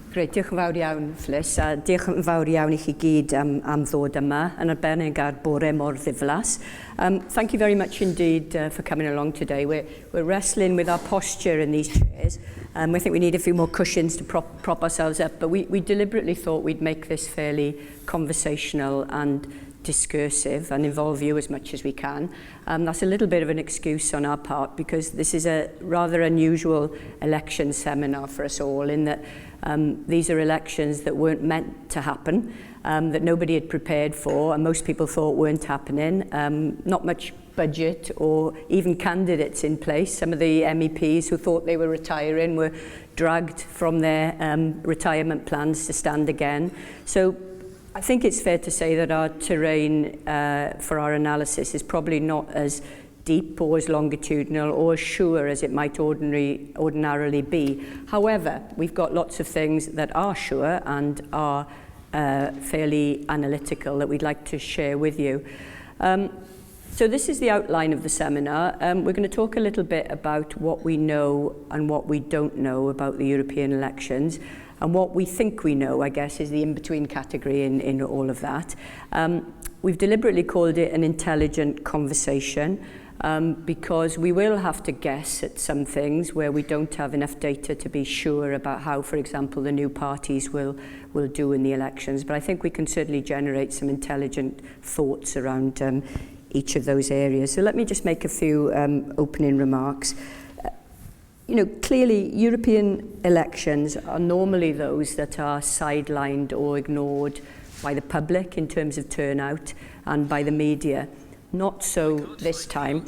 Great, diolch yn fawr iawn, Flis, a diolch yn fawr iawn I chi gyd am ddod yma, yn arbennig ar bore mor ddiflas. Thank you very much indeed for coming along today. We're wrestling with our posture in these chairs. I think we need a few more cushions to prop ourselves up, but we deliberately thought we'd make this fairly conversational and discursive and involve you as much as we can. That's a little bit of an excuse on our part because this is a rather unusual election seminar for us all in that these are elections that weren't meant to happen, that nobody had prepared for and most people thought weren't happening. Not much budget or even candidates in place. Some of the MEPs who thought they were retiring were dragged from their retirement plans to stand again. So I think it's fair to say that our terrain for our analysis is probably not as deep or as longitudinal or as sure as it might ordinarily be. However, we've got lots of things that are sure and are fairly analytical that we'd like to share with you. So this is the outline of the seminar. We're going to talk a little bit about what we know and what we don't know about the European elections. And what we think we know, I guess, is the in-between category in all of that. We've deliberately called it an intelligent conversation because we will have to guess at some things where we don't have enough data to be sure about how, for example, the new parties will do in the elections. But I think we can certainly generate some intelligent thoughts around each of those areas. So let me just make a few opening remarks. You know, clearly European elections are normally those that are sidelined or ignored by the public in terms of turnout and by the media. Not so this time.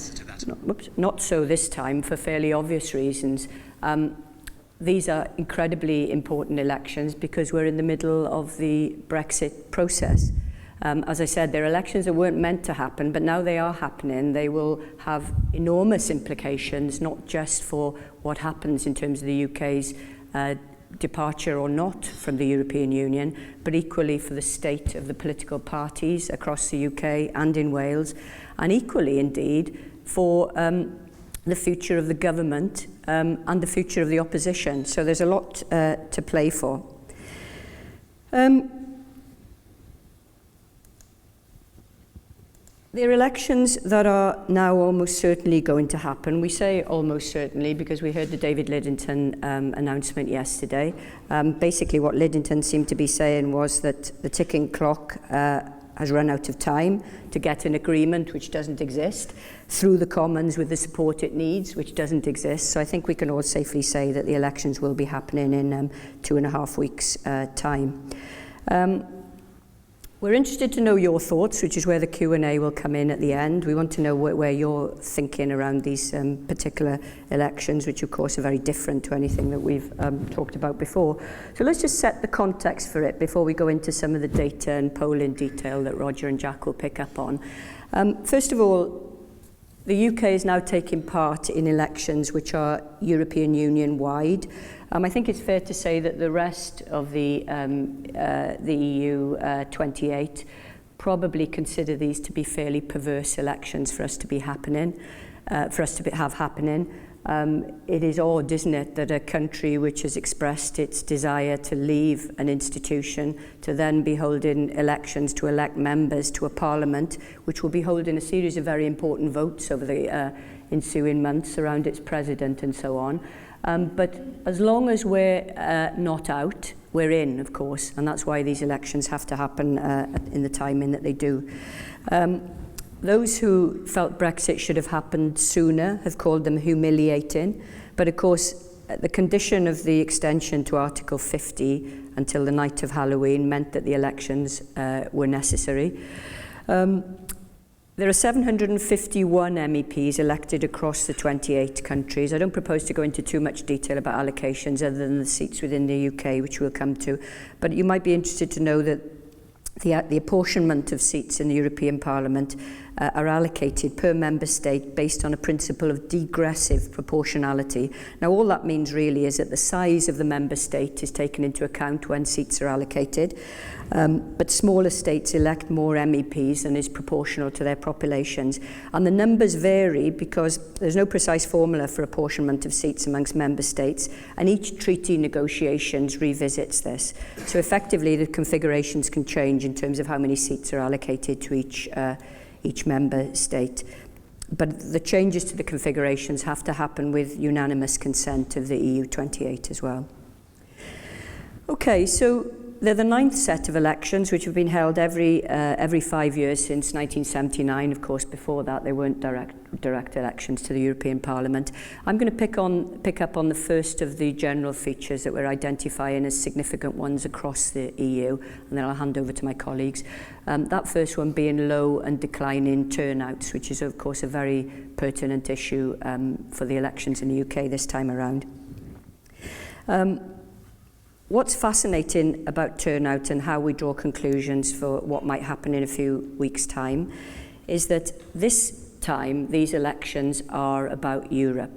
Not so this time for fairly obvious reasons. These are incredibly important elections because we're in the middle of the Brexit process. As I said, they're elections that weren't meant to happen, but now they are happening. They will have enormous implications, not just for what happens in terms of the UK's departure or not from the European Union, but equally for the state of the political parties across the UK and in Wales, and equally indeed for the future of the government and the future of the opposition. So there's a lot to play for. There are elections that are now almost certainly going to happen. We say almost certainly because we heard the David Lidington announcement yesterday. Basically what Lidington seemed to be saying was that the ticking clock has run out of time to get an agreement which doesn't exist through the Commons with the support it needs, which doesn't exist. So I think we can all safely say that the elections will be happening in 2.5 weeks' time. We're interested to know your thoughts, which is where the Q&A will come in at the end. We want to know where you're thinking around these particular elections, which of course are very different to anything that we've talked about before. So let's just set the context for it before we go into some of the data and polling detail that Roger and Jack will pick up on. First of all, the UK is now taking part in elections which are European Union-wide. I think it's fair to say that the rest of the EU 28 probably consider these to be fairly perverse elections for us to be happening, have happening. It is odd, isn't it, that a country which has expressed its desire to leave an institution to then be holding elections to elect members to a parliament, which will be holding a series of very important votes over the ensuing months around its president and so on. But as long as we're not out, we're in, of course, and that's why these elections have to happen in the timing that they do. Those who felt Brexit should have happened sooner have called them humiliating, but of course the condition of the extension to Article 50 until the night of Halloween meant that the elections were necessary. There are 751 MEPs elected across the 28 countries. I don't propose to go into too much detail about allocations other than the seats within the UK, which we'll come to. But you might be interested to know that the apportionment of seats in the European Parliament are allocated per member state based on a principle of degressive proportionality. Now, all that means really is that the size of the member state is taken into account when seats are allocated, but smaller states elect more MEPs than is proportional to their populations. And the numbers vary because there's no precise formula for apportionment of seats amongst member states, and each treaty negotiations revisits this. So effectively, the configurations can change in terms of how many seats are allocated to each member state. But the changes to the configurations have to happen with unanimous consent of the EU 28 as well. Okay, so they're the 9th set of elections, which have been held every 5 years since 1979. Of course, before that, they weren't direct elections to the European Parliament. I'm going to pick up on the first of the general features that we're identifying as significant ones across the EU, and then I'll hand over to my colleagues. That first one being low and declining turnouts, which is, of course, a very pertinent issue for the elections in the UK this time around. What's fascinating about turnout and how we draw conclusions for what might happen in a few weeks' time is that this time, these elections are about Europe.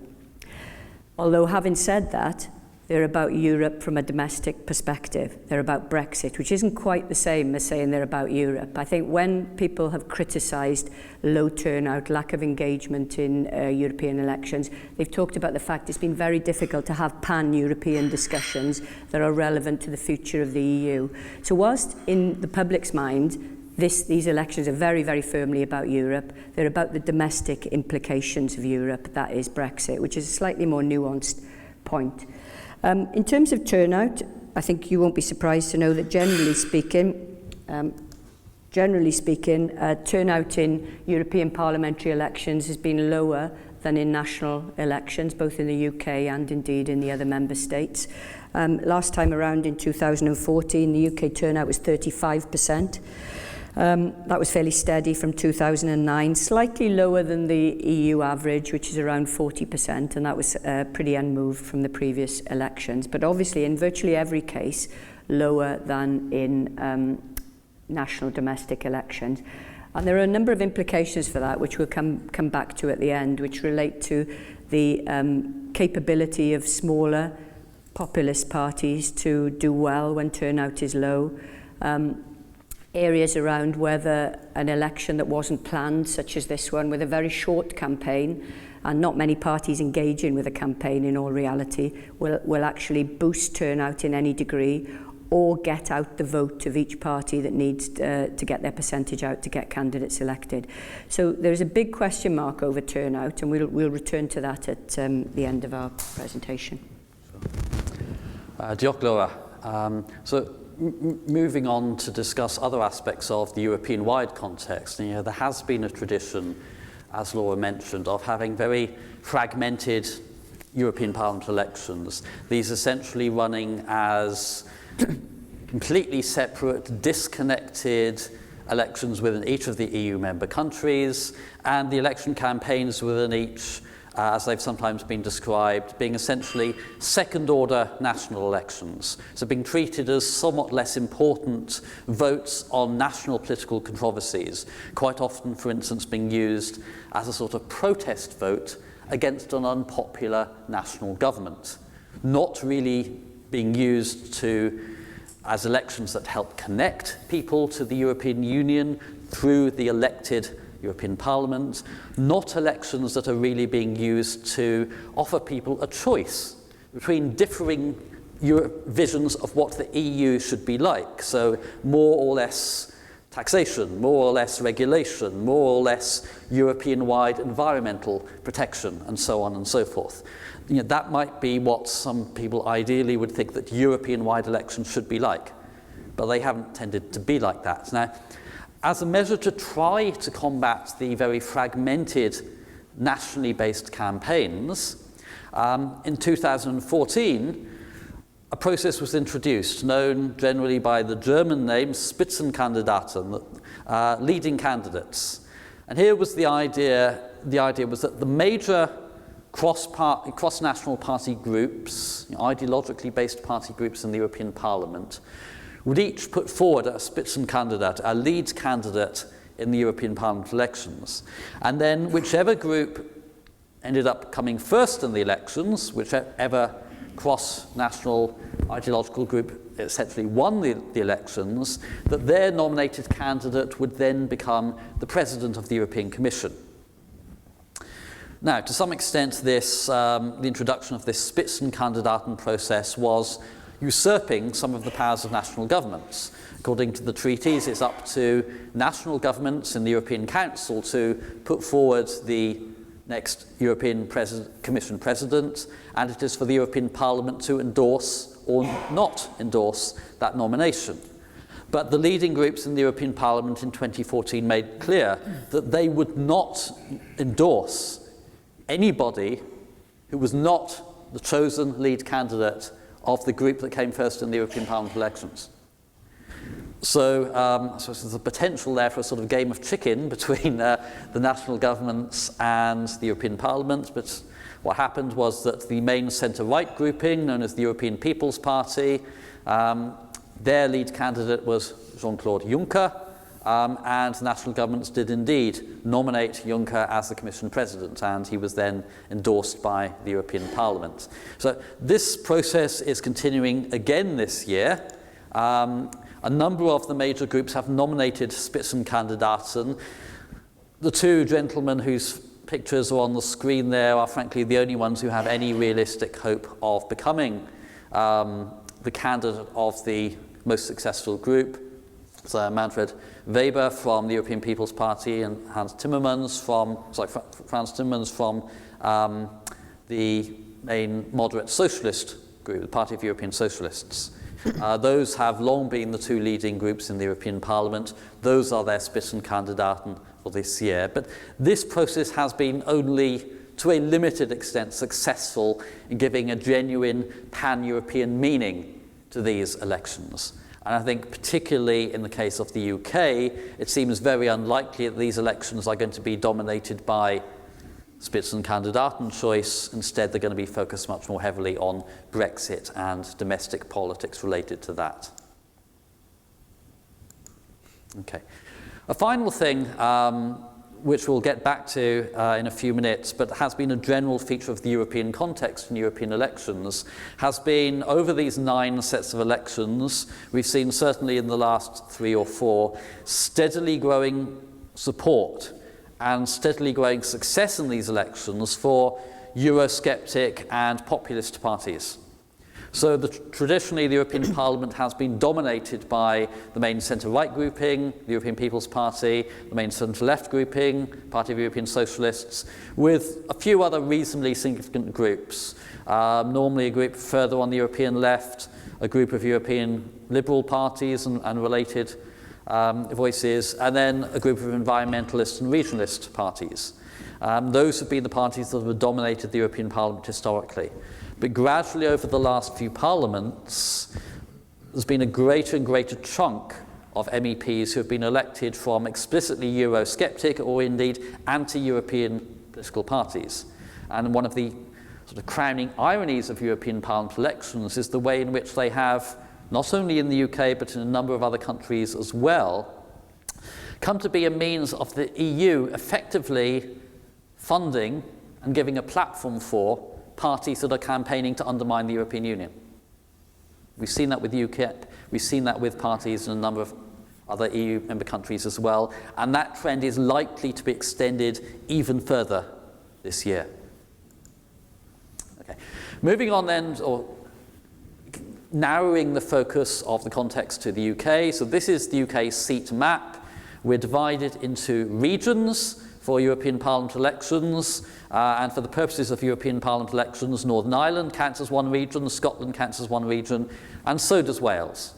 Although having said that, they're about Europe from a domestic perspective. They're about Brexit, which isn't quite the same as saying they're about Europe. I think when people have criticised low turnout, lack of engagement in European elections, they've talked about the fact it's been very difficult to have pan-European discussions that are relevant to the future of the EU. So whilst in the public's mind, these elections are very, very firmly about Europe, they're about the domestic implications of Europe, that is Brexit, which is a slightly more nuanced point. In terms of turnout, I think you won't be surprised to know that generally speaking, turnout in European parliamentary elections has been lower than in national elections, both in the UK and indeed in the other member states. Last time around in 2014, the UK turnout was 35%. That was fairly steady from 2009, slightly lower than the EU average, which is around 40%, and that was pretty unmoved from the previous elections. But obviously, in virtually every case, lower than in national domestic elections. And there are a number of implications for that, which we'll come back to at the end, which relate to the capability of smaller populist parties to do well when turnout is low. Areas around whether an election that wasn't planned, such as this one, with a very short campaign, and not many parties engaging with a campaign in all reality, will actually boost turnout in any degree, or get out the vote of each party that needs to get their percentage out to get candidates elected. So there's a big question mark over turnout, and we'll return to that at the end of our presentation. Diolch, Laura. Moving on to discuss other aspects of the European-wide context, there has been a tradition, as Laura mentioned, of having very fragmented European Parliament elections. These essentially running as completely separate, disconnected elections within each of the EU member countries, and the election campaigns within each, as they've sometimes been described, being essentially second-order national elections. So being treated as somewhat less important votes on national political controversies, quite often, for instance, being used as a sort of protest vote against an unpopular national government, not really being used as elections that help connect people to the European Union through the elected European Parliament, not elections that are really being used to offer people a choice between differing visions of what the EU should be like. So more or less taxation, more or less regulation, more or less European-wide environmental protection, and so on and so forth. That might be what some people ideally would think that European-wide elections should be like, but they haven't tended to be like that. Now, as a measure to try to combat the very fragmented nationally based campaigns, in 2014, a process was introduced, known generally by the German name Spitzenkandidaten, leading candidates. And here was the idea was that the major cross-national party groups, ideologically based party groups in the European Parliament, would each put forward a Spitzenkandidat, a lead candidate in the European Parliament elections. And then whichever group ended up coming first in the elections, whichever cross-national ideological group essentially won the elections, that their nominated candidate would then become the president of the European Commission. Now, to some extent, the introduction of this Spitzenkandidaten process was usurping some of the powers of national governments. According to the treaties, it's up to national governments in the European Council to put forward the next European Commission president, and it is for the European Parliament to endorse or not endorse that nomination. But the leading groups in the European Parliament in 2014 made clear that they would not endorse anybody who was not the chosen lead candidate of the group that came first in the European Parliament elections. So there's a potential there for a sort of game of chicken between the national governments and the European Parliament, but what happened was that the main centre-right grouping, known as the European People's Party, their lead candidate was Jean-Claude Juncker, and national governments did indeed nominate Juncker as the Commission President, and he was then endorsed by the European Parliament. So this process is continuing again this year. A number of the major groups have nominated Spitzenkandidaten. The two gentlemen whose pictures are on the screen there are frankly the only ones who have any realistic hope of becoming the candidate of the most successful group. So Manfred Weber from the European People's Party and Frans Timmermans from the main moderate socialist group, the Party of European Socialists. Those have long been the two leading groups in the European Parliament. Those are their Spitzenkandidaten for this year. But this process has been only to a limited extent successful in giving a genuine pan-European meaning to these elections. And I think particularly in the case of the UK, it seems very unlikely that these elections are going to be dominated by Spitzenkandidaten choice. Instead, they're going to be focused much more heavily on Brexit and domestic politics related to that. Okay. A final thing, which we'll get back to in a few minutes, but has been a general feature of the European context in European elections, has been over these 9 sets of elections, we've seen certainly in the last 3 or 4, steadily growing support and steadily growing success in these elections for Eurosceptic and populist parties. So traditionally the European Parliament has been dominated by the main centre-right grouping, the European People's Party, the main centre-left grouping, Party of European Socialists, with a few other reasonably significant groups. Normally a group further on the European left, a group of European liberal parties and related voices, and then a group of environmentalist and regionalist parties. Those have been the parties that have dominated the European Parliament historically. But gradually over the last few parliaments, there's been a greater and greater chunk of MEPs who have been elected from explicitly Eurosceptic or indeed anti-European political parties. And one of the sort of crowning ironies of European Parliament elections is the way in which they have, not only in the UK but in a number of other countries as well, come to be a means of the EU effectively funding and giving a platform for parties that are campaigning to undermine the European Union. We've seen that with UKIP, we've seen that with parties in a number of other EU member countries as well, and that trend is likely to be extended even further this year. Okay. Moving on then, or narrowing the focus of the context to the UK. So this is the UK seat map. We're divided into regions for European Parliament elections, and for the purposes of European Parliament elections, Northern Ireland counts as one region, Scotland counts as one region, and so does Wales.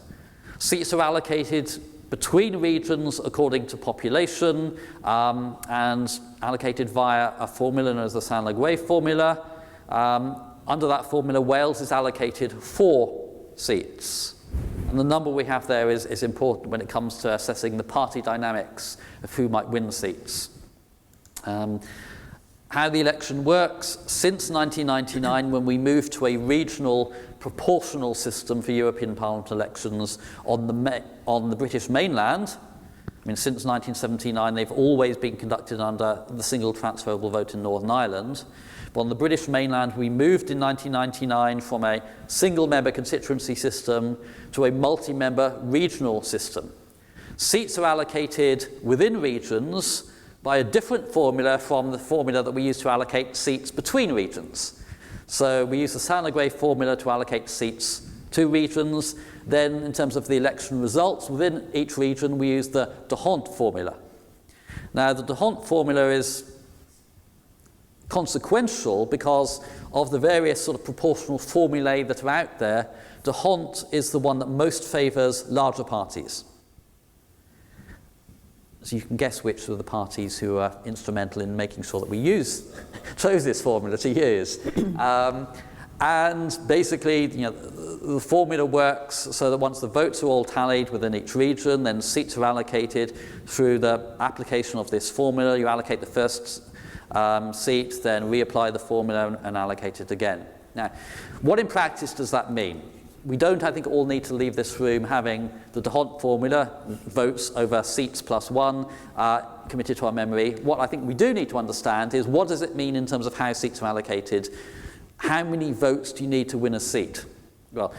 Seats are allocated between regions according to population, and allocated via a formula known as the San-Laguet formula. Under that formula, Wales is allocated 4 seats. And the number we have there is important when it comes to assessing the party dynamics of who might win seats. How the election works, since 1999, when we moved to a regional proportional system for European Parliament elections on the British mainland, I mean, since 1979, they've always been conducted under the single transferable vote in Northern Ireland. But on the British mainland, we moved in 1999 from a single-member constituency system to a multi-member regional system. Seats are allocated within regions by a different formula from the formula that we use to allocate seats between regions. So we use the Sanger-Gray formula to allocate seats to regions. Then, in terms of the election results within each region, we use the d'Hondt formula. Now, the d'Hondt formula is consequential because of the various sort of proportional formulae that are out there. D'Hondt is the one that most favours larger parties. So you can guess which of the parties who are instrumental in making sure that we chose this formula to use. And basically, the formula works so that once the votes are all tallied within each region, then seats are allocated through the application of this formula. You allocate the first seat, then reapply the formula and allocate it again. Now, what in practice does that mean? We don't, I think, all need to leave this room having the d'Hondt formula, votes over seats plus one, committed to our memory. What I think we do need to understand is what does it mean in terms of how seats are allocated? How many votes do you need to win a seat? Well,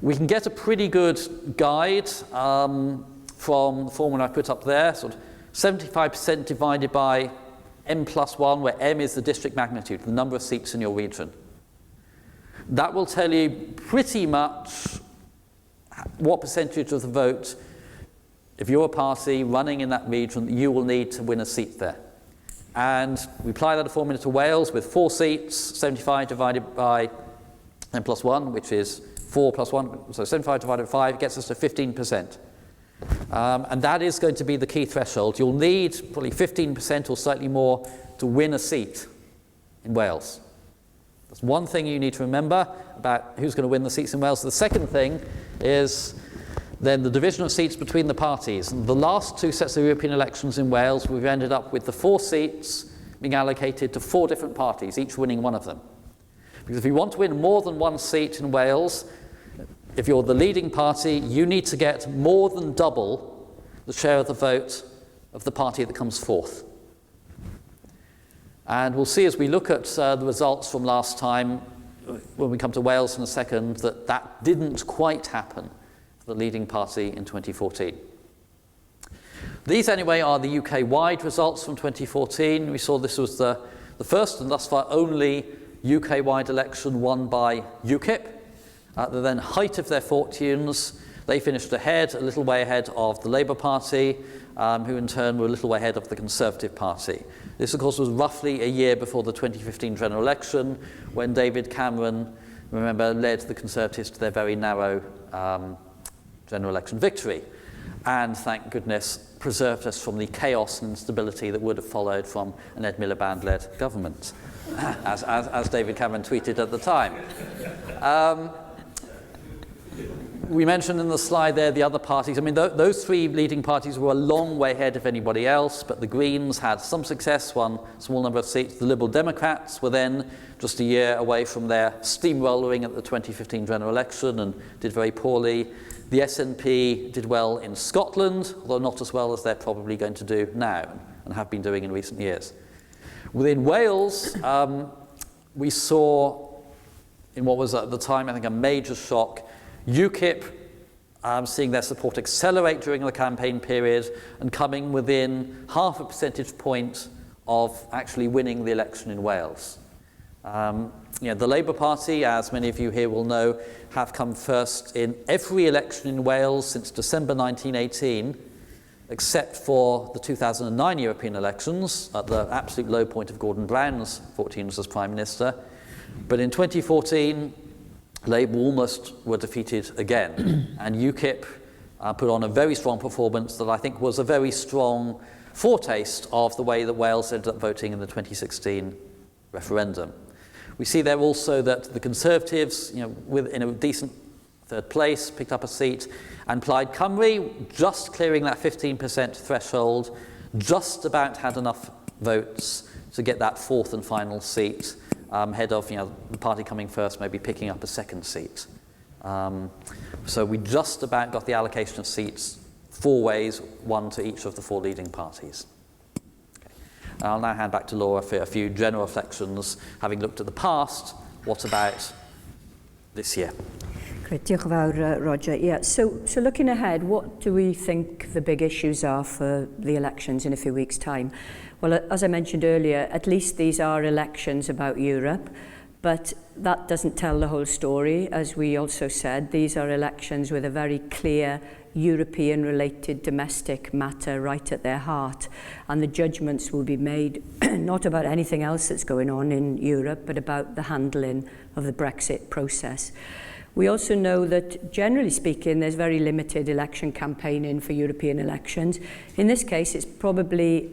we can get a pretty good guide from the formula I put up there, sort of 75% divided by m plus 1, where m is the district magnitude, the number of seats in your region. That will tell you pretty much what percentage of the vote, if you're a party running in that region, you will need to win a seat there. And we apply that formula to Wales with 4 seats, 75 divided by n plus 1, which is 4 plus 1, so 75 divided by 5 gets us to 15%. And that is going to be the key threshold. You'll need probably 15% or slightly more to win a seat in Wales. That's one thing you need to remember about who's going to win the seats in Wales. The second thing is then the division of seats between the parties. And the last 2 sets of European elections in Wales, we've ended up with the 4 seats being allocated to 4 different parties, each winning one of them. Because if you want to win more than 1 seat in Wales, if you're the leading party, you need to get more than double the share of the vote of the party that comes fourth. And we'll see as we look at the results from last time, when we come to Wales in a second, that that didn't quite happen for the leading party in 2014. These, anyway, are the UK-wide results from 2014. We saw this was the first and thus far only UK-wide election won by UKIP. At the then height of their fortunes, they finished ahead, a little way ahead of the Labour Party, who in turn were a little way ahead of the Conservative Party. This, of course, was roughly a year before the 2015 general election, when David Cameron, remember, led the Conservatives to their very narrow general election victory. And, thank goodness, preserved us from the chaos and instability that would have followed from an Ed Miliband-led government, as David Cameron tweeted at the time. We mentioned in the slide there the other parties. I mean, those 3 leading parties were a long way ahead of anybody else, but the Greens had some success, won a small number of seats. The Liberal Democrats were then just a year away from their steamrolling at the 2015 general election and did very poorly. The SNP did well in Scotland, although not as well as they're probably going to do now and have been doing in recent years. Within Wales, we saw, in what was at the time, I think, a major shock, UKIP seeing their support accelerate during the campaign period and coming within half a percentage point of actually winning the election in Wales. The Labour Party, as many of you here will know, have come first in every election in Wales since December 1918, except for the 2009 European elections, at the absolute low point of Gordon Brown's fortunes as Prime Minister. But in 2014, Labour almost were defeated again, and UKIP put on a very strong performance that I think was a very strong foretaste of the way that Wales ended up voting in the 2016 referendum. We see there also that the Conservatives, in a decent third place, picked up a seat, and Plaid Cymru, just clearing that 15% threshold, just about had enough votes to get that 4th and final seat, ahead of the party coming first, maybe picking up a 2nd seat. So we just about got the allocation of seats 4 ways, 1 to each of the 4 leading parties. Okay. I'll now hand back to Laura for a few general reflections. Having looked at the past, what about this year? Great, diolch yn fawr, Roger. Yeah, so looking ahead, what do we think the big issues are for the elections in a few weeks' time? Well, as I mentioned earlier, at least these are elections about Europe, but that doesn't tell the whole story. As we also said, these are elections with a very clear European-related domestic matter right at their heart, and the judgments will be made not about anything else that's going on in Europe, but about the handling of the Brexit process. We also know that, generally speaking, there's very limited election campaigning for European elections. In this case, it's probably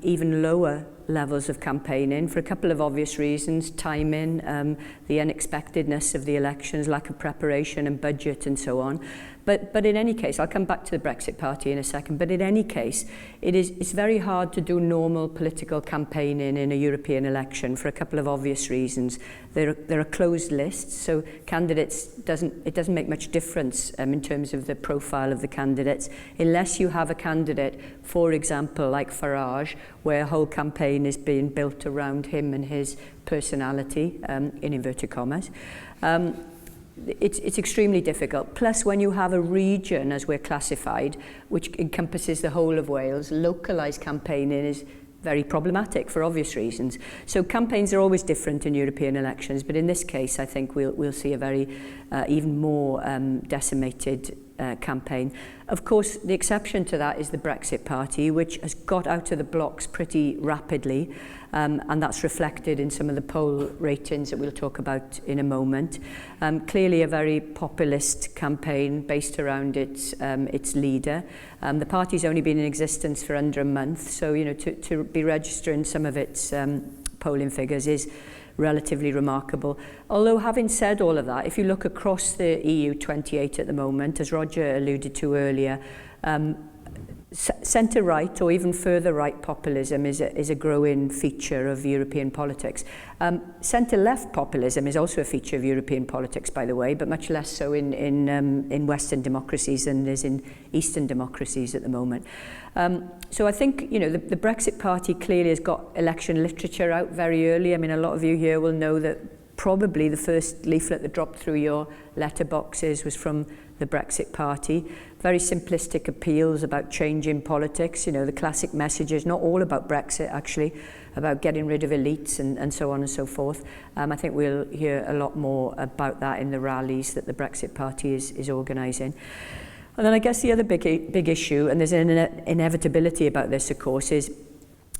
even lower levels of campaigning for a couple of obvious reasons: timing, the unexpectedness of the elections, lack of preparation and budget and so on. But in any case, I'll come back to the Brexit Party in a second, but in any case, it's very hard to do normal political campaigning in a European election for a couple of obvious reasons. There are closed lists, so candidates it doesn't make much difference in terms of the profile of the candidates, unless you have a candidate, for example, like Farage, where a whole campaign is being built around him and his personality, in inverted commas. It's extremely difficult. Plus, when you have a region, as we're classified, which encompasses the whole of Wales, localised campaigning is very problematic for obvious reasons. So campaigns are always different in European elections, but in this case, I think we'll see a very even more decimated campaign. Of course, the exception to that is the Brexit Party, which has got out of the blocks pretty rapidly, and that's reflected in some of the poll ratings that we'll talk about in a moment. Clearly a very populist campaign based around its leader. The party's only been in existence for under a month, so to be registering some of its polling figures is relatively remarkable. Although, having said all of that, if you look across the EU 28 at the moment, as Roger alluded to earlier, centre-right or even further right populism is a growing feature of European politics. Centre-left populism is also a feature of European politics, by the way, but much less so in Western democracies than is in Eastern democracies at the moment. So I think the Brexit Party clearly has got election literature out very early. I mean, a lot of you here will know that probably the first leaflet that dropped through your letterboxes was from the Brexit Party. Very simplistic appeals about changing politics, the classic messages, not all about Brexit actually, about getting rid of elites and so on and so forth. I think we'll hear a lot more about that in the rallies that the Brexit Party is organising. And then I guess the other big issue, and there's an inevitability about this, of course, is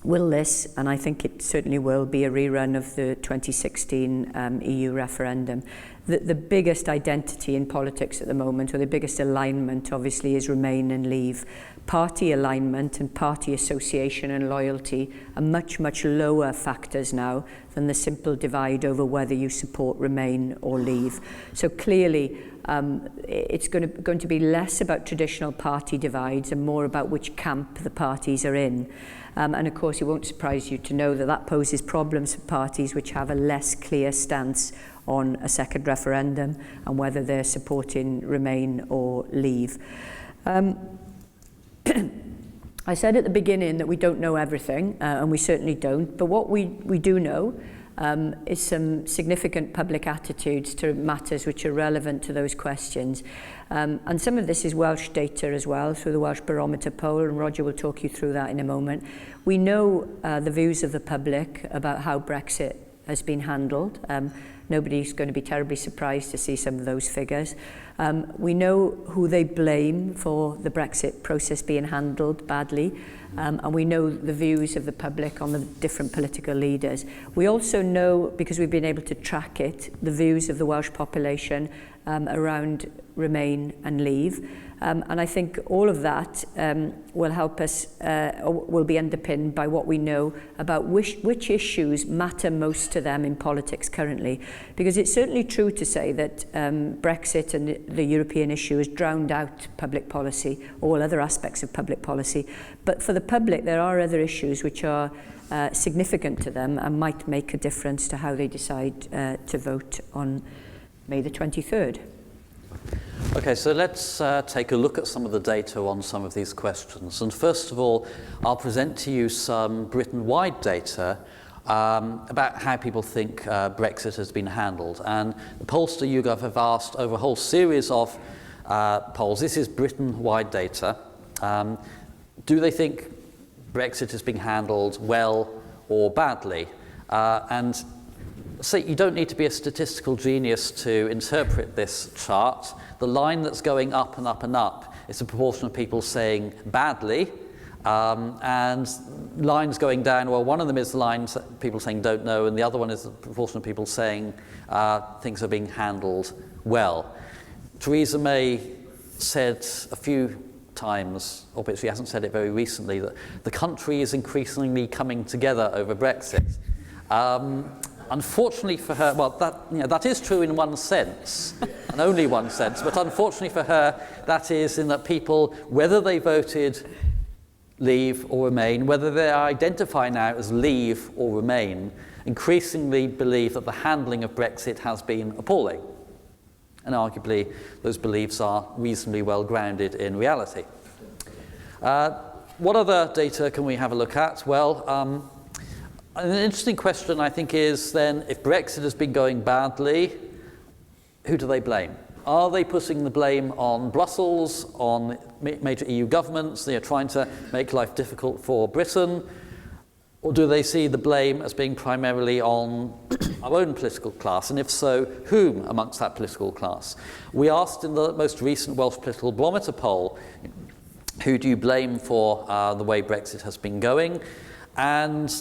will this, and I think it certainly will, be a rerun of the 2016 EU referendum? The biggest identity in politics at the moment, or the biggest alignment, obviously, is Remain and Leave. Party alignment and party association and loyalty are much, much lower factors now than the simple divide over whether you support Remain or Leave. So clearly, it's going to be less about traditional party divides and more about which camp the parties are in. And of course, it won't surprise you to know that poses problems for parties which have a less clear stance on a second referendum and whether they're supporting Remain or Leave. I said at the beginning that we don't know everything, and we certainly don't, but what we do know is some significant public attitudes to matters which are relevant to those questions. And some of this is Welsh data as well, through the Welsh Barometer poll, and Roger will talk you through that in a moment. We know the views of the public about how Brexit has been handled. Nobody's going to be terribly surprised to see some of those figures. We know who they blame for the Brexit process being handled badly, and we know the views of the public on the different political leaders. We also know, because we've been able to track it, the views of the Welsh population around Remain and Leave. And I think all of that will help us, will be underpinned by what we know about which issues matter most to them in politics currently. Because it's certainly true to say that Brexit and the European issue has drowned out public policy, all other aspects of public policy. But for the public, there are other issues which are significant to them and might make a difference to how they decide to vote on May the 23rd. Okay, so let's take a look at some of the data on some of these questions. And first of all, I'll present to you some Britain-wide data about how people think Brexit has been handled. And the pollster YouGov have asked over a whole series of polls. This is Britain-wide data. Do they think Brexit is being handled well or badly? And so you don't need to be a statistical genius to interpret this chart. The line that's going up and up and up is the proportion of people saying badly, and lines going down, well, one of them is the lines that people saying don't know, and the other one is the proportion of people saying things are being handled well. Theresa May said a few times, albeit she hasn't said it very recently, that the country is increasingly coming together over Brexit. Unfortunately for her, well, that is true in one sense, and only one sense, but unfortunately for her, that is in that people, whether they voted Leave or Remain, whether they identify now as Leave or Remain, increasingly believe that the handling of Brexit has been appalling. And arguably, those beliefs are reasonably well grounded in reality. What other data can we have a look at? Well, an interesting question, I think, is then, if Brexit has been going badly, who do they blame? Are they putting the blame on Brussels, on major EU governments? They are trying to make life difficult for Britain. Or do they see the blame as being primarily on our own political class? And if so, whom amongst that political class? We asked in the most recent Welsh Political Barometer poll, who do you blame for the way Brexit has been going? And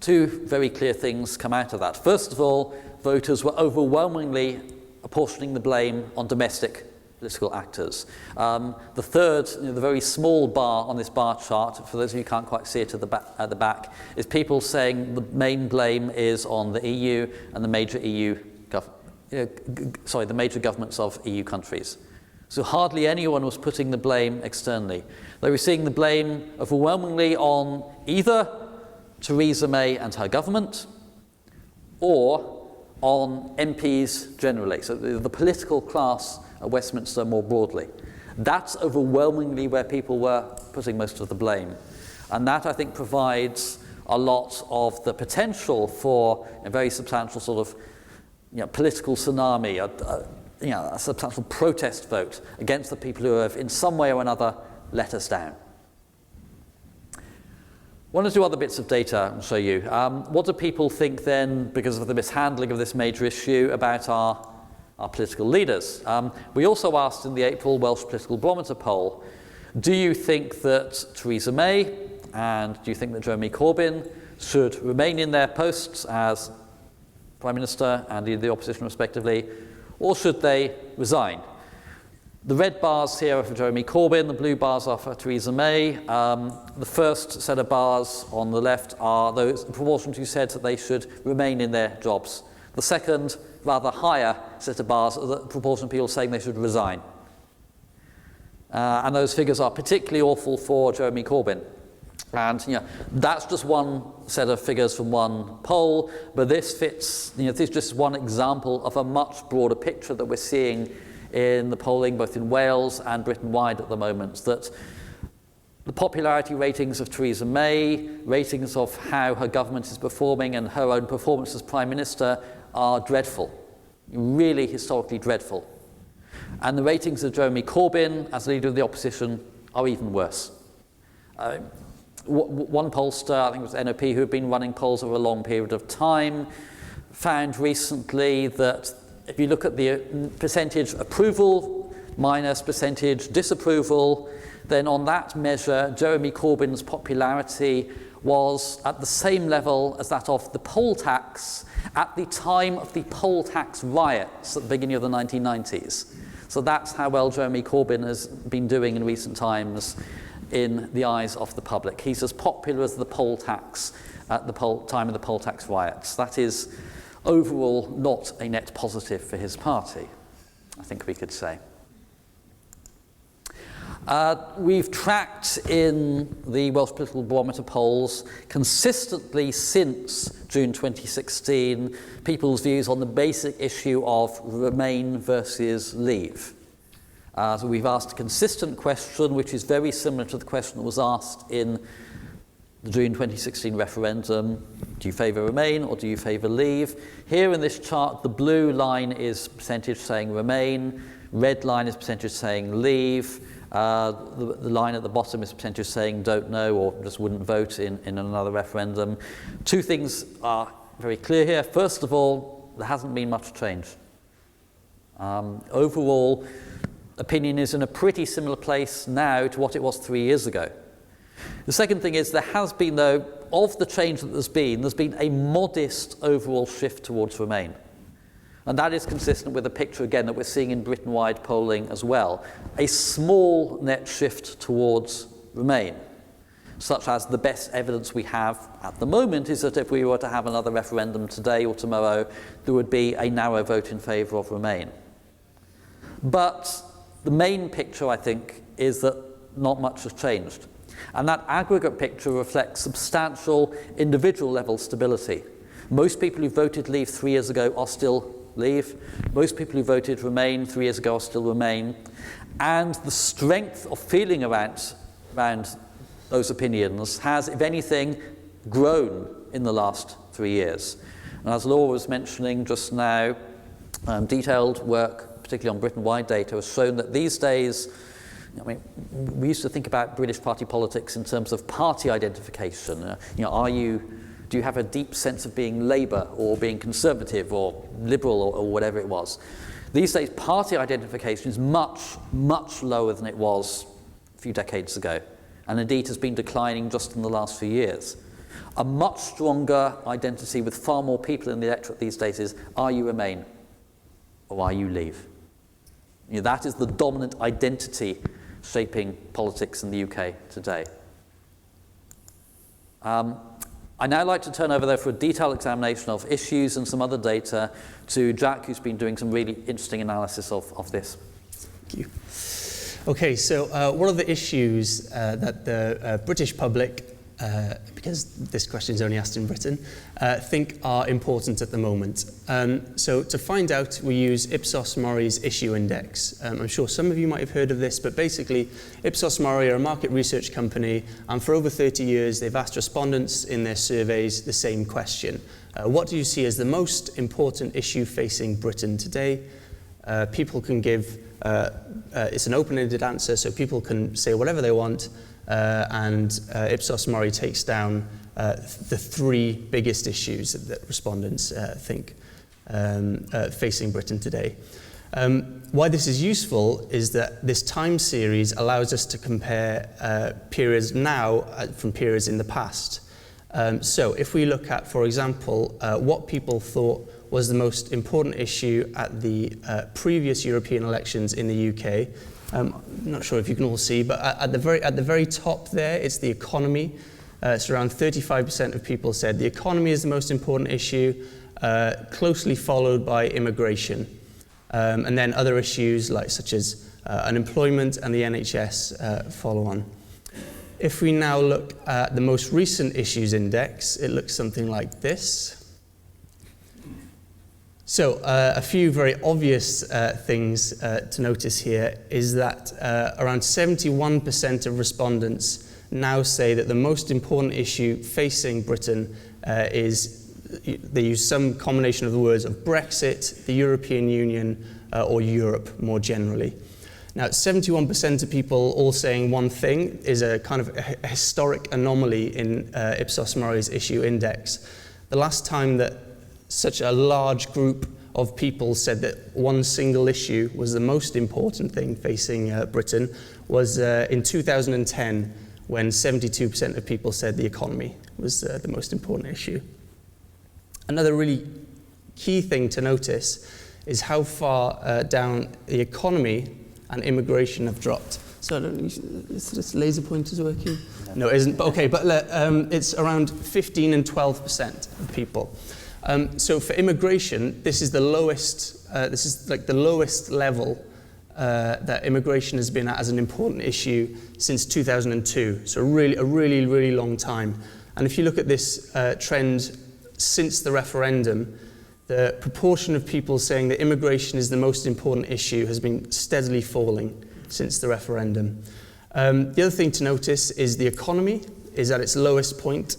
two very clear things come out of that. First of all, voters were overwhelmingly apportioning the blame on domestic political actors. The third, the very small bar on this bar chart, for those of you who can't quite see it at the back, is people saying the main blame is on the EU and the major the major governments of EU countries. So hardly anyone was putting the blame externally. They were seeing the blame overwhelmingly on either Theresa May and her government, or on MPs generally, so the political class at Westminster more broadly. That's overwhelmingly where people were putting most of the blame. And that, I think, provides a lot of the potential for a very substantial sort of political tsunami, a substantial protest vote against the people who have in some way or another let us down. One or two other bits of data I'll show you. What do people think then, because of the mishandling of this major issue, about our political leaders? We also asked in the April Welsh Political Barometer poll, do you think that Theresa May and do you think that Jeremy Corbyn should remain in their posts as Prime Minister and leader of the opposition respectively, or should they resign? The red bars here are for Jeremy Corbyn, the blue bars are for Theresa May. The first set of bars on the left are those proportions who said that they should remain in their jobs. The second, rather higher set of bars are the proportion of people saying they should resign. And those figures are particularly awful for Jeremy Corbyn. And that's just one set of figures from one poll, but this fits, this is just one example of a much broader picture that we're seeing in the polling, both in Wales and Britain-wide at the moment, that the popularity ratings of Theresa May, ratings of how her government is performing and her own performance as Prime Minister are dreadful, really historically dreadful. And the ratings of Jeremy Corbyn as leader of the opposition are even worse. One pollster, I think it was NOP, who had been running polls over a long period of time, found recently that if you look at the percentage approval minus percentage disapproval, then on that measure, Jeremy Corbyn's popularity was at the same level as that of the poll tax at the time of the poll tax riots at the beginning of the 1990s. So that's how well Jeremy Corbyn has been doing in recent times in the eyes of the public. He's as popular as the poll tax at the time of the poll tax riots. That is overall not a net positive for his party, I think we could say. We've tracked in the Welsh Political Barometer polls consistently since June 2016 people's views on the basic issue of Remain versus Leave. So we've asked a consistent question, which is very similar to the question that was asked in the June 2016 referendum. Do you favour Remain or do you favour Leave? Here in this chart, the blue line is percentage saying Remain, red line is percentage saying Leave, the line at the bottom is percentage saying don't know or just wouldn't vote in another referendum. Two things are very clear here. First of all, there hasn't been much change. Overall, opinion is in a pretty similar place now to what it was 3 years ago. The second thing is there has been, though, of the change that there's been a modest overall shift towards Remain. And that is consistent with the picture, again, that we're seeing in Britain-wide polling as well. A small net shift towards Remain, such as the best evidence we have at the moment is that if we were to have another referendum today or tomorrow, there would be a narrow vote in favour of Remain. But the main picture, I think, is that not much has changed. And that aggregate picture reflects substantial individual level stability. Most people who voted Leave 3 years ago are still Leave. Most people who voted Remain 3 years ago are still Remain. And the strength of feeling around those opinions has, if anything, grown in the last 3 years. And as Laura was mentioning just now, detailed work, particularly on Britain-wide data, has shown that these days, I mean, we used to think about British party politics in terms of party identification. Do you have a deep sense of being Labour or being Conservative or Liberal or whatever it was? These days, party identification is much, much lower than it was a few decades ago, and indeed has been declining just in the last few years. A much stronger identity with far more people in the electorate these days is, are you Remain or are you Leave? That is the dominant identity shaping politics in the UK today. I'd now like to turn over, though, for a detailed examination of issues and some other data to Jack, who's been doing some really interesting analysis of this. Thank you. Okay, so what are the issues that the British public, because this question is only asked in Britain, think are important at the moment? So to find out, we use Ipsos Mori's issue index. I'm sure some of you might have heard of this, but basically Ipsos Mori are a market research company, and for over 30 years they've asked respondents in their surveys the same question. What do you see as the most important issue facing Britain today? People can give, it's an open-ended answer, so people can say whatever they want, and Ipsos Mori takes down the 3 biggest issues that respondents think facing Britain today. Why this is useful is that this time series allows us to compare periods now from periods in the past. So if we look at, for example, what people thought was the most important issue at the previous European elections in the UK, I'm not sure if you can all see, but at the very top there, it's the economy. It's around 35% of people said the economy is the most important issue, closely followed by immigration. And then other issues such as unemployment and the NHS follow on. If we now look at the most recent issues index, it looks something like this. So a few very obvious things to notice here is that around 71% of respondents now say that the most important issue facing Britain is, they use some combination of the words of Brexit, the European Union, or Europe more generally. Now, 71% of people all saying one thing is a kind of a historic anomaly in Ipsos Mori's issue index. The last time that such a large group of people said that one single issue was the most important thing facing Britain was in 2010, when 72% of people said the economy was the most important issue. Another really key thing to notice is how far down the economy and immigration have dropped. So I don't know, is this laser pointer's working? No, it isn't. Okay, but it's around 15 and 12% of people. So for immigration, this is the lowest. This is like the lowest level that immigration has been at as an important issue since 2002. So a really long time. And if you look at this trend since the referendum, the proportion of people saying that immigration is the most important issue has been steadily falling since the referendum. The other thing to notice is the economy is at its lowest point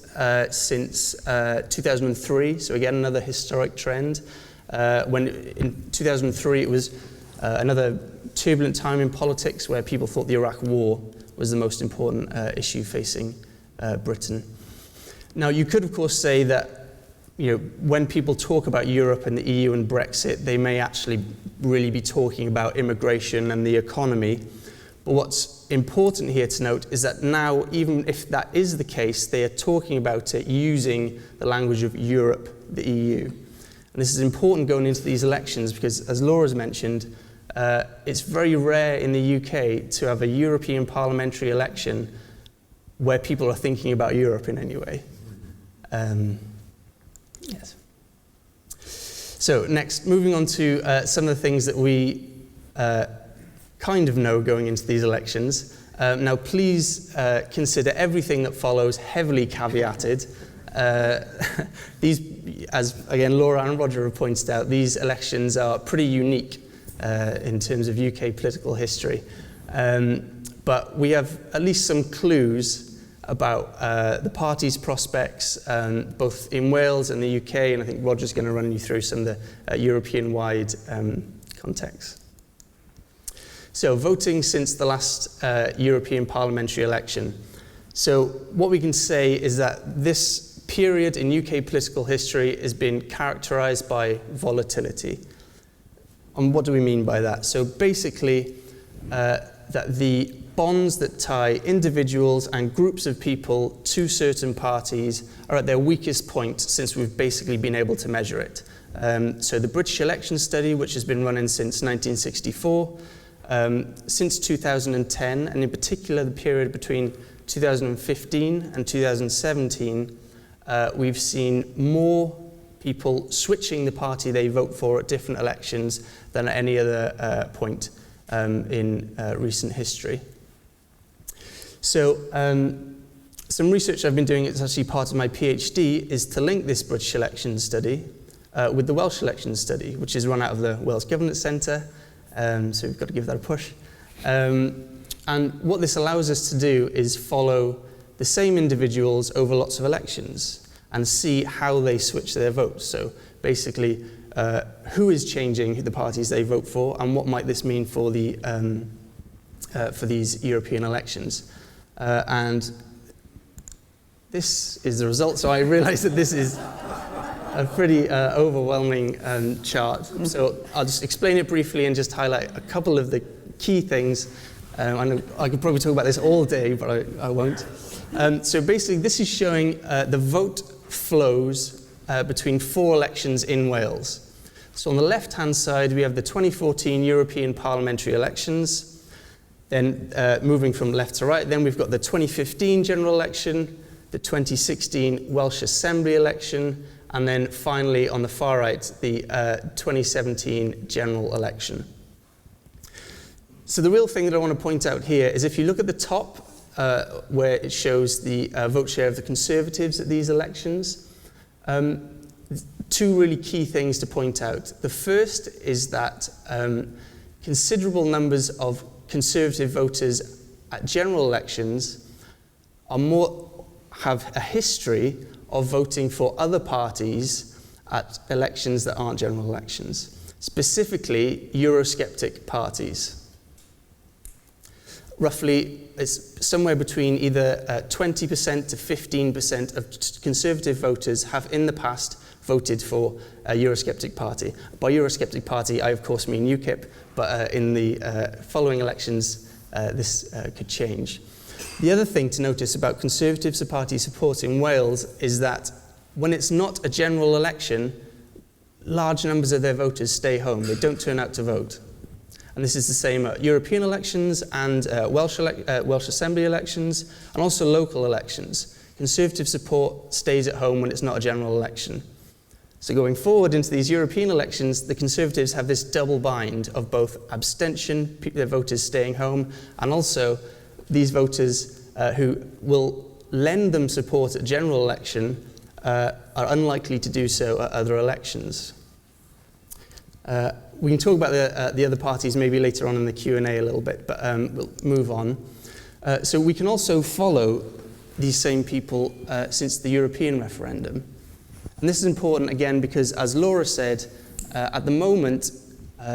since 2003, so again another historic trend. When in 2003 it was another turbulent time in politics where people thought the Iraq War was the most important issue facing Britain. Now you could of course say that when people talk about Europe and the EU and Brexit, they may actually really be talking about immigration and the economy. But what's important here to note is that now, even if that is the case, they are talking about it using the language of Europe, the EU. And this is important going into these elections because, as Laura's mentioned, it's very rare in the UK to have a European parliamentary election where people are thinking about Europe in any way. Yes. So next, moving on to some of the things that we kind of know going into these elections. Now please consider everything that follows heavily caveated. These, as again Laura and Roger have pointed out, these elections are pretty unique in terms of UK political history. But we have at least some clues about the party's prospects, both in Wales and the UK, and I think Roger's going to run you through some of the European-wide contexts. So, voting since the last European parliamentary election. So, what we can say is that this period in UK political history has been characterised by volatility. And what do we mean by that? So, basically, that the bonds that tie individuals and groups of people to certain parties are at their weakest point since we've basically been able to measure it. So the British election study, which has been running since 1964, since 2010, and in particular the period between 2015 and 2017, we've seen more people switching the party they vote for at different elections than at any other point in recent history. So some research I've been doing, it's actually part of my PhD, is to link this British election study with the Welsh election study, which is run out of the Welsh Governance Centre, so we've got to give that a push. And what this allows us to do is follow the same individuals over lots of elections and see how they switch their votes. So basically, who is changing the parties they vote for, and what might this mean for the for these European elections. And this is the result. So I realize that this is a pretty overwhelming chart. So I'll just explain it briefly and just highlight a couple of the key things. I know I could probably talk about this all day, but I won't. So basically, this is showing the vote flows between 4 elections in Wales. So on the left-hand side, we have the 2014 European parliamentary elections. Then moving from left to right, then we've got the 2015 general election, the 2016 Welsh Assembly election, and then finally on the far right, the 2017 general election. So the real thing that I want to point out here is if you look at the top, where it shows the vote share of the Conservatives at these elections, 2 really key things to point out. The first is that considerable numbers of Conservative voters at general elections have a history of voting for other parties at elections that aren't general elections, specifically Eurosceptic parties. Roughly, it's somewhere between either 20% to 15% of Conservative voters have in the past voted for a Eurosceptic party. By Eurosceptic party, I of course mean UKIP, but in the following elections, this could change. The other thing to notice about Conservative party support in Wales is that when it's not a general election, large numbers of their voters stay home. They don't turn out to vote. And this is the same at European elections and Welsh Assembly elections, and also local elections. Conservative support stays at home when it's not a general election. So going forward into these European elections, the Conservatives have this double bind of both abstention, their voters staying home, and also these voters who will lend them support at general election are unlikely to do so at other elections. We can talk about the other parties maybe later on in the Q&A a little bit, but we'll move on. So we can also follow these same people since the European referendum. And this is important, again, because as Laura said, at the moment,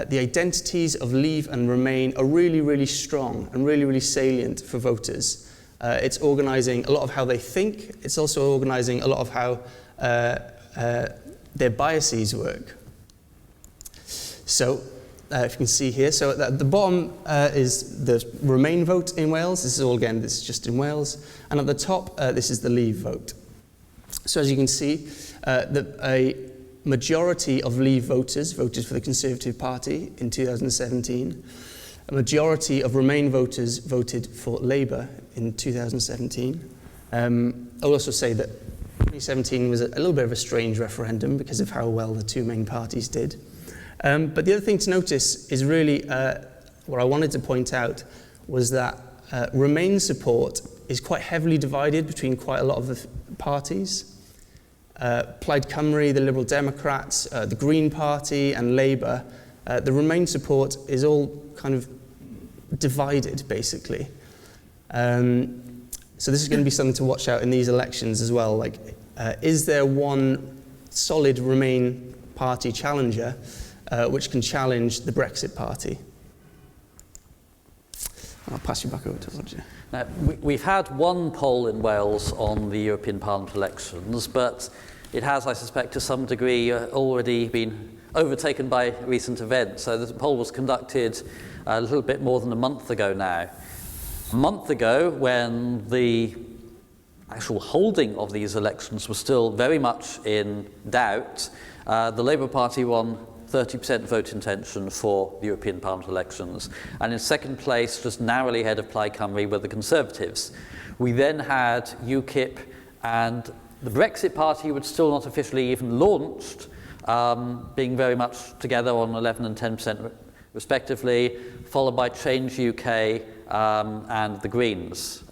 the identities of Leave and Remain are really, really strong and really, really salient for voters. It's organising a lot of how they think. It's also organising a lot of how their biases work. So, if you can see here, so at the bottom is the Remain vote in Wales. This is all, again, this is just in Wales. And at the top, this is the Leave vote. So as you can see, a majority of Leave voters voted for the Conservative Party in 2017. A majority of Remain voters voted for Labour in 2017. I'll also say that 2017 was a little bit of a strange referendum because of how well the two main parties did. But the other thing to notice is really what I wanted to point out was that Remain support is quite heavily divided between quite a lot of the parties. Plaid Cymru, the Liberal Democrats, the Green Party and Labour, the Remain support is all kind of divided, basically. So this is going to be something to watch out in these elections as well. Like, is there one solid Remain party challenger which can challenge the Brexit party? I'll pass you back over to Roger. Now, we've had one poll in Wales on the European Parliament elections, but it has, I suspect, to some degree already been overtaken by recent events. So the poll was conducted a little bit more than a month ago now. A month ago, when the actual holding of these elections was still very much in doubt, the Labour Party won 30% vote intention for the European Parliament elections. And in second place, just narrowly ahead of Plaid Cymru, were the Conservatives. We then had UKIP and the Brexit Party, which still not officially even launched, being very much together on 11 and 10% respectively, followed by Change UK and the Greens.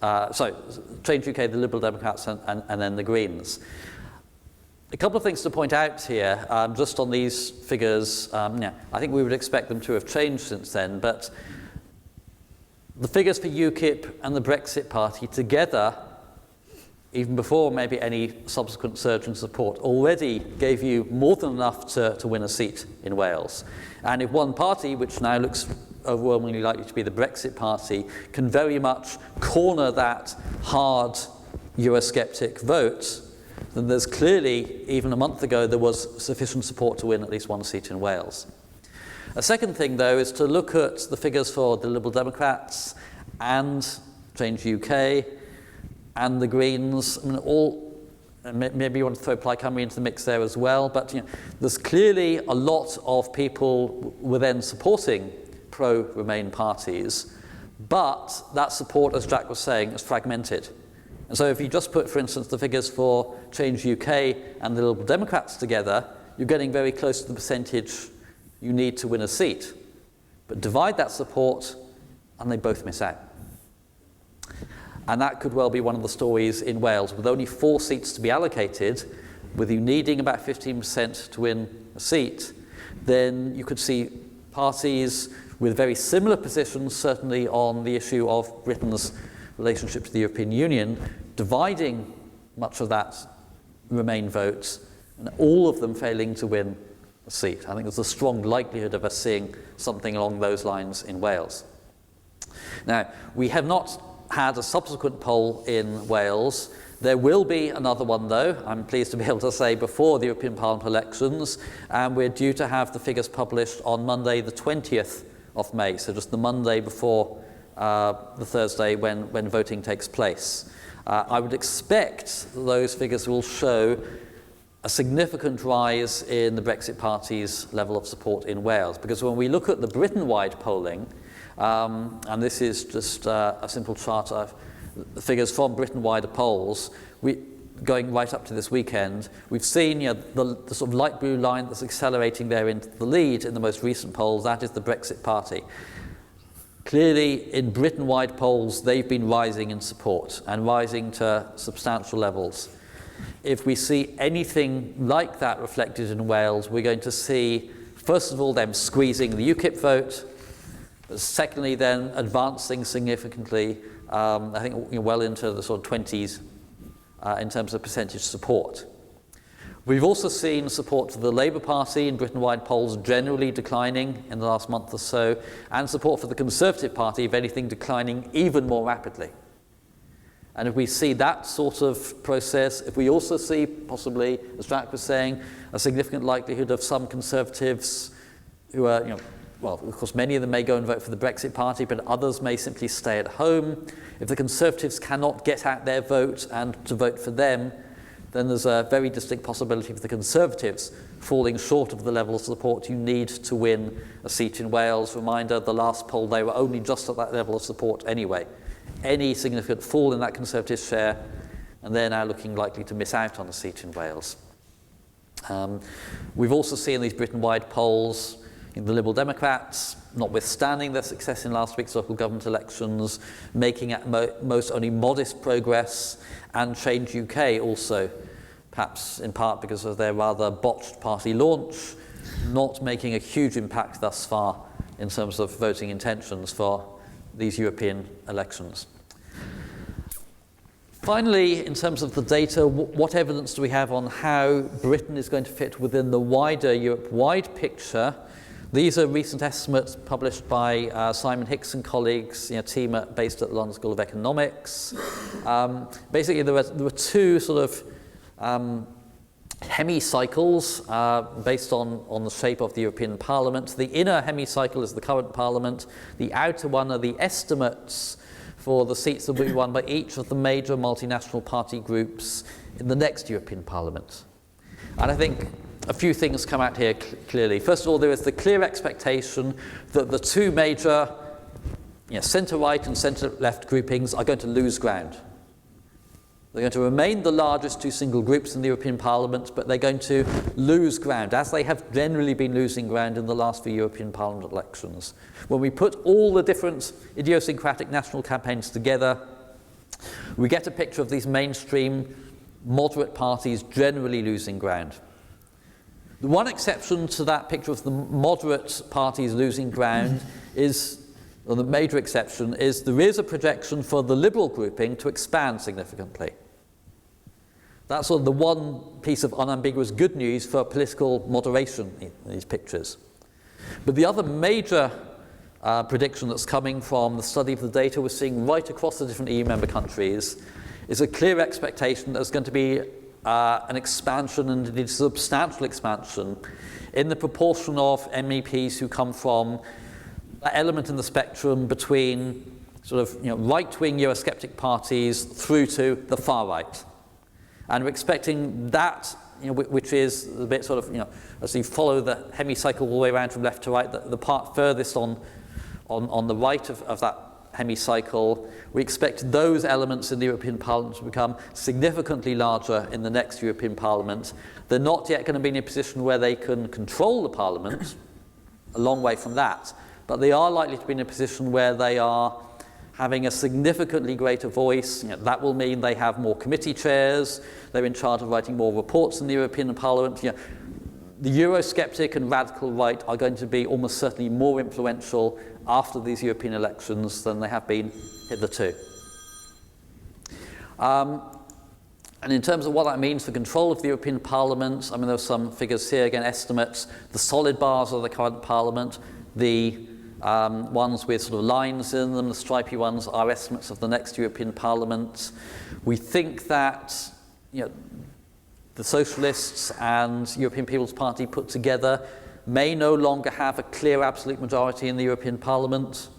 Change UK, the Liberal Democrats, and then the Greens. A couple of things to point out here, just on these figures. I think we would expect them to have changed since then, but the figures for UKIP and the Brexit Party together, even before maybe any subsequent surge in support, already gave you more than enough to win a seat in Wales. And if one party, which now looks overwhelmingly likely to be the Brexit Party, can very much corner that hard Eurosceptic vote, then there's clearly, even a month ago, there was sufficient support to win at least one seat in Wales. A second thing, though, is to look at the figures for the Liberal Democrats and Change UK and the Greens. I mean, maybe you want to throw Plaid Cymru into the mix there as well, but there's clearly a lot of people were then supporting pro-Remain parties, but that support, as Jack was saying, is fragmented. And so if you just put, for instance, the figures for Change UK and the Liberal Democrats together, you're getting very close to the percentage you need to win a seat. But divide that support, and they both miss out. And that could well be one of the stories in Wales. With only 4 seats to be allocated, with you needing about 15% to win a seat, then you could see parties with very similar positions, certainly on the issue of Britain's relationship to the European Union, dividing much of that Remain vote, and all of them failing to win a seat. I think there's a strong likelihood of us seeing something along those lines in Wales. Now, we have not had a subsequent poll in Wales. There will be another one, though, I'm pleased to be able to say, before the European Parliament elections, and we're due to have the figures published on Monday, the 20th of May, so just the Monday before the Thursday when voting takes place. I would expect those figures will show a significant rise in the Brexit Party's level of support in Wales, because when we look at the Britain-wide polling, and this is just a simple chart of the figures from Britain-wide polls, going right up to this weekend, we've seen the sort of light blue line that's accelerating there into the lead in the most recent polls. That is the Brexit Party. Clearly, in Britain-wide polls, they've been rising in support and rising to substantial levels. If we see anything like that reflected in Wales, we're going to see first of all, them squeezing the UKIP vote, but secondly, then advancing significantly, I think well into the sort of 20s in terms of percentage support. We've also seen support for the Labour Party in Britain-wide polls generally declining in the last month or so, and support for the Conservative Party, if anything, declining even more rapidly. And if we see that sort of process, if we also see possibly, as Jack was saying, a significant likelihood of some Conservatives who are, well, of course, many of them may go and vote for the Brexit Party, but others may simply stay at home. If the Conservatives cannot get out their vote and to vote for them, then there's a very distinct possibility of the Conservatives falling short of the level of support you need to win a seat in Wales. Reminder, the last poll, they were only just at that level of support anyway. Any significant fall in that Conservative share, and they're now looking likely to miss out on a seat in Wales. We've also seen these Britain-wide polls in the Liberal Democrats, notwithstanding their success in last week's local government elections, making at most only modest progress, and Change UK also, perhaps in part because of their rather botched party launch, not making a huge impact thus far in terms of voting intentions for these European elections. Finally, in terms of the data, what evidence do we have on how Britain is going to fit within the wider Europe-wide picture? These are recent estimates published by Simon Hicks and colleagues, a team based at the London School of Economics. Basically, there were two sort of hemicycles based on the shape of the European Parliament. The inner hemicycle is the current Parliament. The outer one are the estimates for the seats that will be won by each of the major multinational party groups in the next European Parliament. And I think a few things come out here clearly. First of all, there is the clear expectation that the two major centre-right and centre-left groupings are going to lose ground. They're going to remain the largest two single groups in the European Parliament, but they're going to lose ground, as they have generally been losing ground in the last few European Parliament elections. When we put all the different idiosyncratic national campaigns together, we get a picture of these mainstream moderate parties generally losing ground. The one exception to that picture of the moderate parties losing ground is, or the major exception, is there is a projection for the Liberal grouping to expand significantly. That's sort of the one piece of unambiguous good news for political moderation in these pictures. But the other major prediction that's coming from the study of the data we're seeing right across the different EU member countries is a clear expectation that there's going to be an expansion, and indeed substantial expansion, in the proportion of MEPs who come from that element in the spectrum between sort of right-wing Eurosceptic parties through to the far right. And we're expecting that, which is a bit sort of, as you follow the hemicycle all the way around from left to right, the part furthest on the right of that hemicycle, we expect those elements in the European Parliament to become significantly larger in the next European Parliament. They're not yet going to be in a position where they can control the Parliament, a long way from that, but they are likely to be in a position where they are having a significantly greater voice. That will mean they have more committee chairs, they're in charge of writing more reports in the European Parliament. The Eurosceptic and radical right are going to be almost certainly more influential after these European elections than they have been hitherto. And in terms of what that means for control of the European Parliament, there are some figures here, again, estimates. The solid bars are the current Parliament. The ones with sort of lines in them, the stripy ones, are estimates of the next European Parliament. We think that the Socialists and European People's Party put together may no longer have a clear absolute majority in the European Parliament.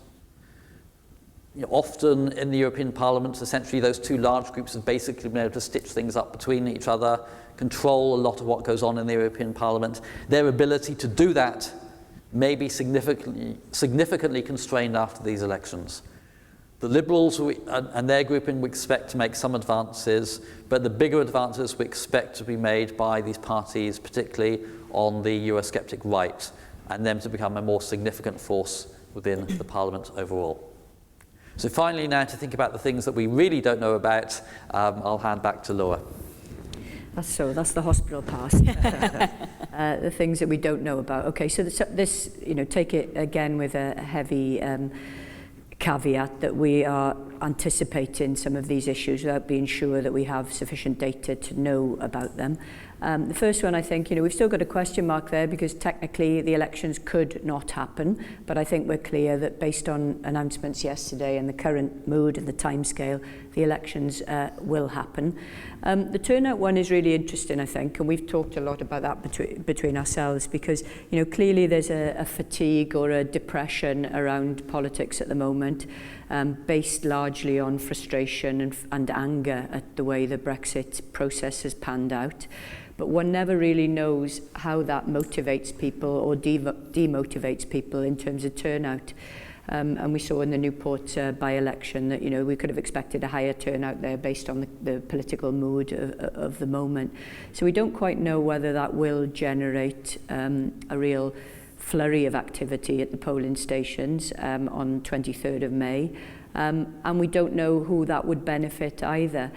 Often in the European Parliament, essentially those two large groups have basically been able to stitch things up between each other, control a lot of what goes on in the European Parliament. Their ability to do that may be significantly constrained after these elections. The Liberals and their grouping we expect to make some advances, but the bigger advances we expect to be made by these parties, particularly on the Eurosceptic right, and them to become a more significant force within the Parliament overall. So finally, now to think about the things that we really don't know about, I'll hand back to Laura. That's the hospital pass. the things that we don't know about. Okay, so this, you know, take it again with a heavy caveat that we are anticipating some of these issues without being sure that we have sufficient data to know about them. The first one, I think, you know, we've still got a question mark there because technically the elections could not happen, but I think we're clear that based on announcements yesterday and the current mood and the timescale, the elections will happen. The turnout one is really interesting, I think, and we've talked a lot about that between ourselves because, you know, clearly there's a fatigue or a depression around politics at the moment, based largely on frustration and anger at the way the Brexit process has panned out. But one never really knows how that motivates people or demotivates people in terms of turnout. And we saw in the Newport by-election that, you know, we could have expected a higher turnout there based on the political mood of the moment. So we don't quite know whether that will generate a real flurry of activity at the polling stations on 23rd of May. And we don't know who that would benefit either.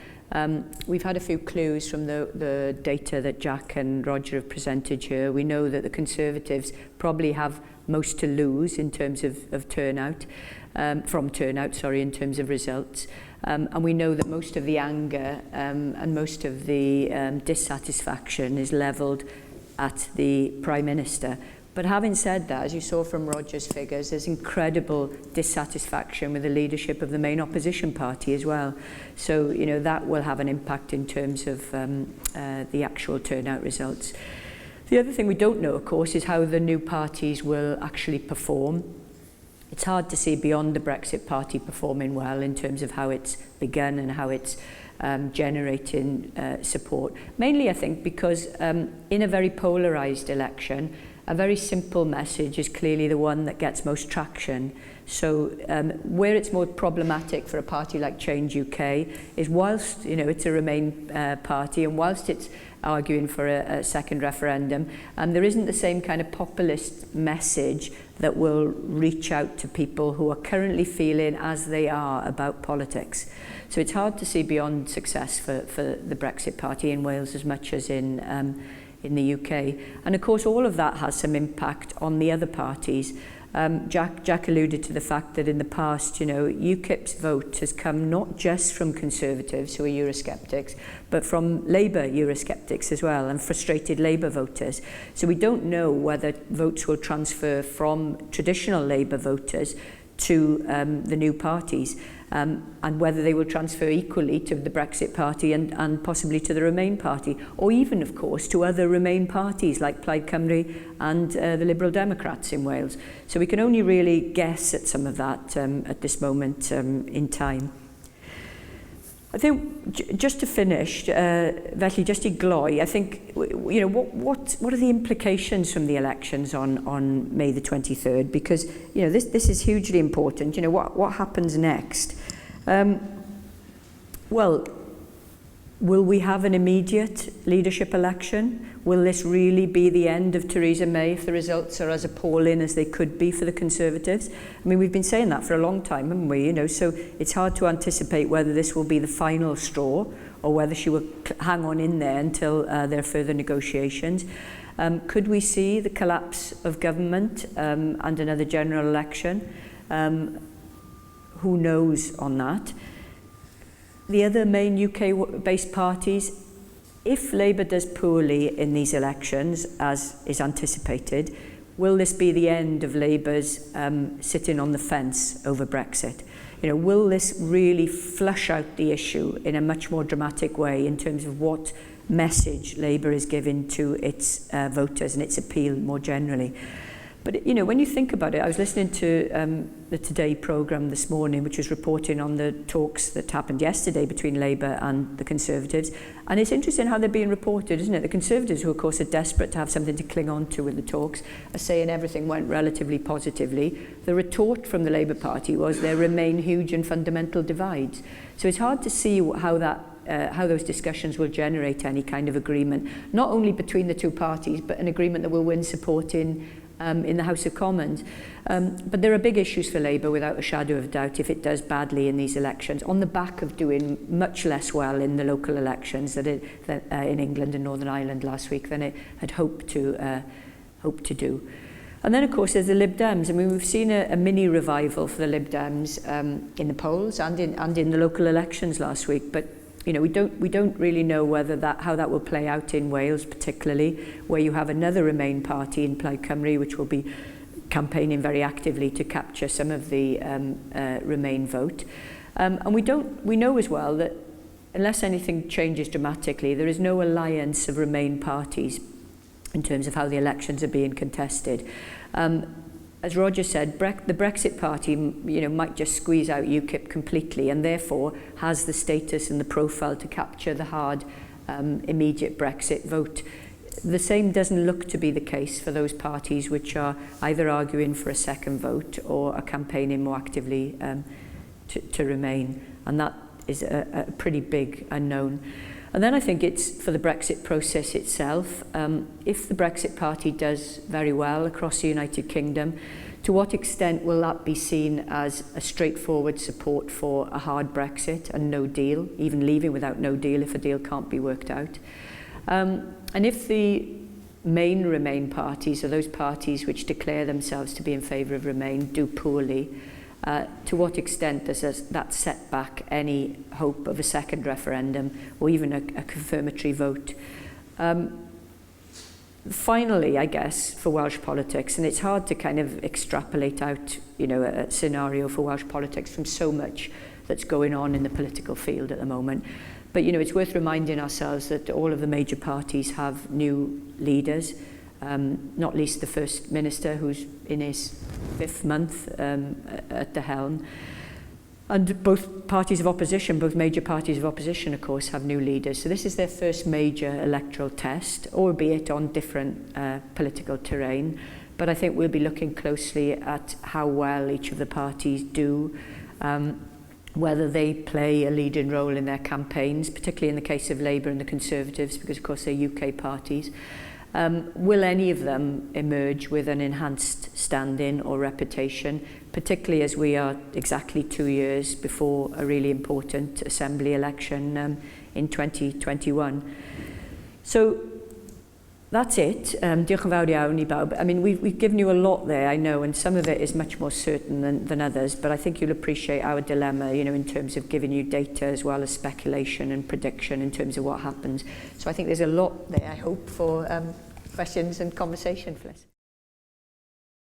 We've had a few clues from the data that Jack and Roger have presented here. We know that the Conservatives probably have most to lose in terms of turnout, in terms of results. And we know that most of the anger and most of the dissatisfaction is levelled at the Prime Minister. But having said that, as you saw from Roger's figures, there's incredible dissatisfaction with the leadership of the main opposition party as well. So, you know, that will have an impact in terms of the actual turnout results. The other thing we don't know, of course, is how the new parties will actually perform. It's hard to see beyond the Brexit party performing well in terms of how it's begun and how it's generating support. Mainly, I think, because in a very polarised election, a very simple message is clearly the one that gets most traction. So where it's more problematic for a party like Change UK is whilst, you know, it's a Remain party and whilst it's arguing for a second referendum, there isn't the same kind of populist message that will reach out to people who are currently feeling as they are about politics. So it's hard to see beyond success for the Brexit party in Wales as much as in the UK. And of course all of that has some impact on the other parties. Jack alluded to the fact that in the past, you know, UKIP's vote has come not just from Conservatives who are Eurosceptics, but from Labour Eurosceptics as well, and frustrated Labour voters. So we don't know whether votes will transfer from traditional Labour voters to the new parties, and whether they will transfer equally to the Brexit party and possibly to the Remain party, or even, of course, to other Remain parties like Plaid Cymru and the Liberal Democrats in Wales. So we can only really guess at some of that at this moment in time. I think just to finish, felly just I gloi, I think, you know, what are the implications from the elections on May the 23rd? Because, you know, this is hugely important. You know, what happens next? Well, will we have an immediate leadership election? Will this really be the end of Theresa May if the results are as appalling as they could be for the Conservatives? I mean, we've been saying that for a long time, haven't we? You know, so it's hard to anticipate whether this will be the final straw or whether she will hang on in there until there are further negotiations. Could we see the collapse of government and another general election? Who knows on that? The other main UK-based parties, if Labour does poorly in these elections, as is anticipated, will this be the end of Labour's sitting on the fence over Brexit? You know, will this really flush out the issue in a much more dramatic way in terms of what message Labour is giving to its voters and its appeal more generally? But, you know, when you think about it, I was listening to the Today programme this morning, which was reporting on the talks that happened yesterday between Labour and the Conservatives. And it's interesting how they're being reported, isn't it? The Conservatives, who of course are desperate to have something to cling on to in the talks, are saying everything went relatively positively. The retort from the Labour Party was there remain huge and fundamental divides. So it's hard to see how those discussions will generate any kind of agreement, not only between the two parties, but an agreement that will win support in in the House of Commons. But there are big issues for Labour, without a shadow of doubt, if it does badly in these elections, on the back of doing much less well in the local elections in England and Northern Ireland last week than it had hoped to do. And then, of course, there's the Lib Dems. I mean, we've seen a mini revival for the Lib Dems in the polls and in the local elections last week. But you know, we don't really know how that will play out in Wales, particularly where you have another Remain party in Plaid Cymru, which will be campaigning very actively to capture some of the Remain vote. And we know as well that unless anything changes dramatically, there is no alliance of Remain parties in terms of how the elections are being contested. As Roger said, the Brexit Party, you know, might just squeeze out UKIP completely, and therefore has the status and the profile to capture the hard, immediate Brexit vote. The same doesn't look to be the case for those parties which are either arguing for a second vote or are campaigning more actively to remain, and that is a pretty big unknown. And then I think it's for the Brexit process itself. If the Brexit Party does very well across the United Kingdom, to what extent will that be seen as a straightforward support for a hard Brexit and no deal, even leaving without no deal if a deal can't be worked out? And if the main Remain parties, or those parties which declare themselves to be in favour of Remain, do poorly, to what extent does that set back any hope of a second referendum or even a confirmatory vote? Finally, I guess, for Welsh politics, and it's hard to kind of extrapolate out, you know, a scenario for Welsh politics from so much that's going on in the political field at the moment. But, you know, it's worth reminding ourselves that all of the major parties have new leaders, not least the First Minister, who's in his 5th month at the helm. And both major parties of opposition, of course, have new leaders. So this is their first major electoral test, albeit on different political terrain. But I think we'll be looking closely at how well each of the parties do, whether they play a leading role in their campaigns, particularly in the case of Labour and the Conservatives, because, of course, they're UK parties. Will any of them emerge with an enhanced standing or reputation, particularly as we are exactly 2 years before a really important Assembly election in 2021? So that's it. Diolch yn fawr iawn I bawb. I mean, we've given you a lot there, I know, and some of it is much more certain than others, but I think you'll appreciate our dilemma, you know, in terms of giving you data as well as speculation and prediction in terms of what happens. So I think there's a lot there, I hope, for questions and conversation, Phyllis.